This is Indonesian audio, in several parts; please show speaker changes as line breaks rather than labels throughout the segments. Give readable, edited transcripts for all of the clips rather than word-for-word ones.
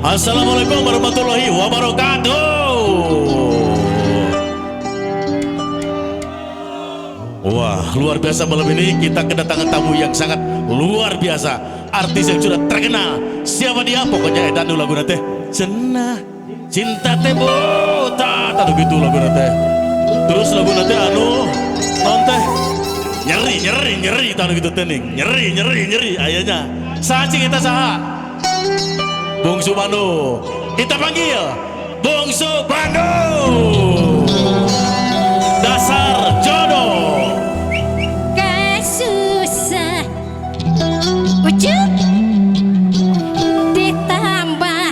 Assalamualaikum warahmatullahi wabarakatuh. Wah, luar biasa malam ini kita kedatangan tamu yang sangat luar biasa. Artis yang sudah terkenal. Siapa dia? Pokoknya edan dulu lagu nanti. Cenah cinta teh buta. Tadu gitu lagu nanti. Terus lagu nanti non teh nyeri tadu gitu tening. Nyeri ayahnya. Saci kita saha. Bungsu Bandung. Kita panggil Bungsu Bandung. Dasar jodoh.
Kesusah ujuk ditambah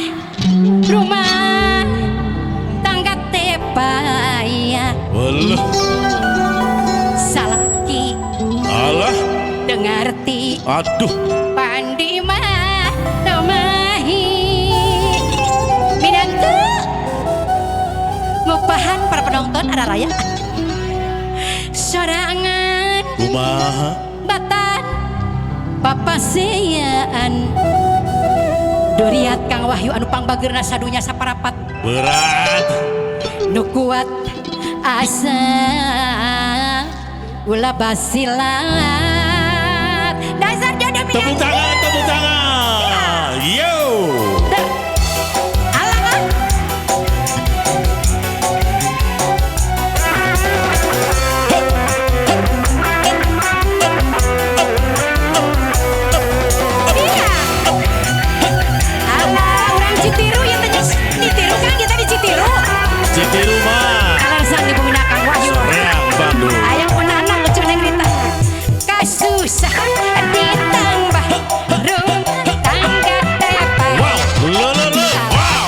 rumah tangga tepaya.
Allah.
Salaki
Allah.
dengarti.
Aduh.
Pandi mah namahi minantu ngupahan para penonton ada raya sorangan
Kumaha.
batan papaseyaan duriat Kang Wahyu anu pangbageurna sadunya saparapat
Berat.
nu kuat asa ulah basilat dasar jodoh
Tepuk tangan, tepuk tangan. Yo.
alang iya alah orang Citiru yang tanya ditiru kan kita di Citiru
Citiru mah.
alasan ibu minakan Wahyu
Reang Bandung.
ayang penana lucu neng Rita kasusah ditambah rumah tangga tepat
Wow. Lelele. Wow.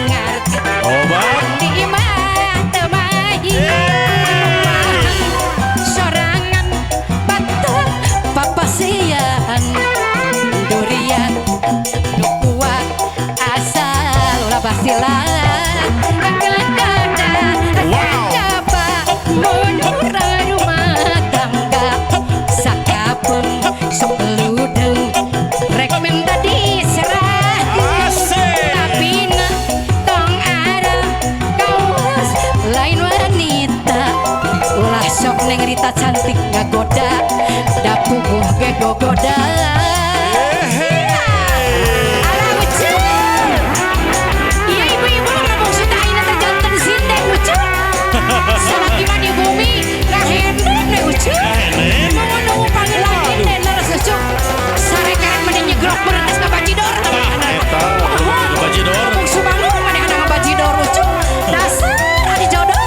ngerti
Obat.
di mata mahi sorangan batu papasian durian nu kuat asal ulah basilan
Wow.
coba mundur rumah tangga sakapun sok peludeng rek minta diserah
Asik.
tapi na tong ada kawas lain wanita ulah sok neng Rita cantik ngagoda dapuguh ge gogoda ala lucu iya ibu-ibu ngomong sudah ini terjantan sinden lucu salah gimana di bumi ngahenden nih lucu mau nunggu panggilan hinden laras lucu sare karet mending nyegrok berendes ke bajidor
Eta. Bajidor.
ngomong subangu mana ada ngebajidor lucu dasar adi jodoh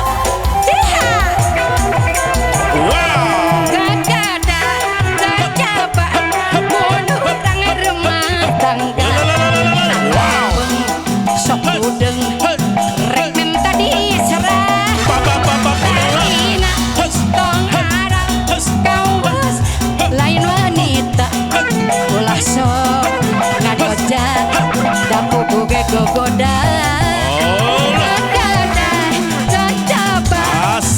iya
Wow.
gagada gajaba bunuh tangan rumah tangga
Wow.
sok udeng rek minta diserah Ina tong arang kawas lain wanita ulah sok ngadoja dapugu ge gogoda gagada gajaba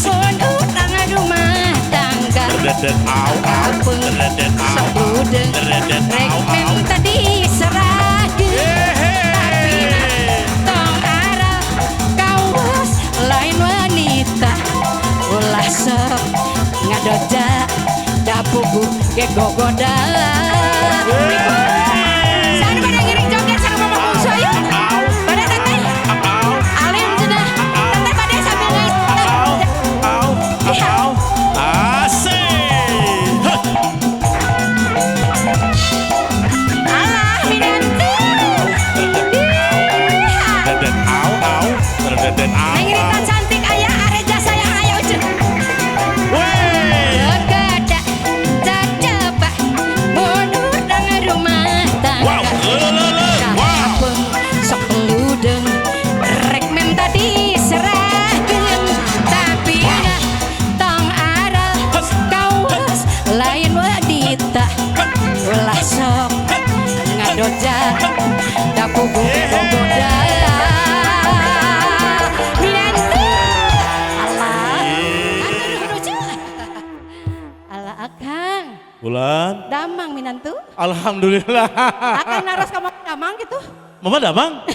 bunuh tangan rumah tangga
Deden au au. Deden au.
Sebudeng
Deden
rek
au au.
minta diserah tapi tong arah kawas lain wanita ulah sok ngadoja dapugu ge gogoda sana pada ngiring joget sana mama bungsu ayo pada teteh alim sudah teteh pada sambil ngait
Au. Au. Asik.
alah minantu
Deden au au. Deden au
Neng Rita
au.
cantik ayah areja sayang ayo ucun
Wey.
gagada cacaba bunuh dengan rumah tangga
Wow. Lelele. Wow.
kapung sok peludeng rek minta diserahkeun tapi dah tong arah kawas lain wanita ulah sok ngadoja dapugu gogoda minantu alah aduh lucu alah akang
Bulan.
damang minantu
Alhamdulillah.
akang naros kamu damang gitu
Mama damang.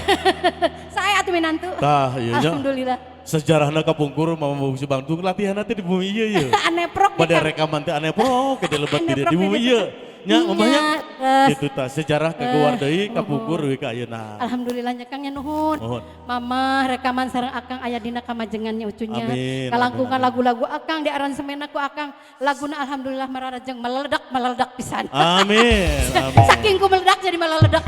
Saya atuh menantu.
Tah, iya nya.
Alhamdulillah.
Sejarahna kapungkur Mama Bungsu Bandung latihan nanti di bumi ieu ye.
Aneh prok
Pada rekaman teh aneh pro gede lebat
Aneh
di
prok
bumi
di-
ieu. Nya
Iya,
mamanya
terus.
itu tah sejarah keluar deui kapungkur we ka ayeuna.
Alhamdulillahnya Kang ya nuhun.
Nuhun.
Mama rekaman sareng Akang aya dina kamajengannya ucunya.
Amin,
Kalangkungan
amin,
lagu-lagu Akang di aransemen aku Akang. Laguna alhamdulillah mararajeng meledak pisan.
Amin. Amin.
Saking ku meledak jadi meledak.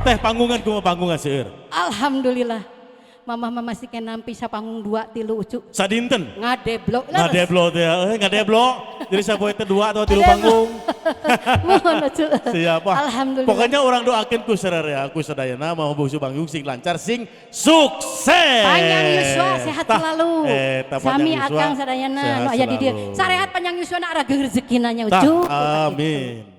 Teh panggungan kumaha panggungan seueur.
Alhamdulillah. Mama masih nampi sa panggung 2 3 ucu.
Sadinten.
Ngadeblo.
Ngadeblo teh, ngadeblo. Jadi sapoe teh 2 atau 3 panggung.
Mohon ucu.
Siapa?
Alhamdulillah.
Pokoknya orang doakeun ku sararea aku sadayana mau Bungsu Bandung sing lancar sing sukses.
Panjang Yuswa sehat
Tah,
selalu.
eta Panjang
Sami
Yuswa,
Akang sadayana
sehat
nu aya di dieu.
selalu.
Sarehat panjang Yuswa na ara rezekina nya
Tah,
ucu.
amin.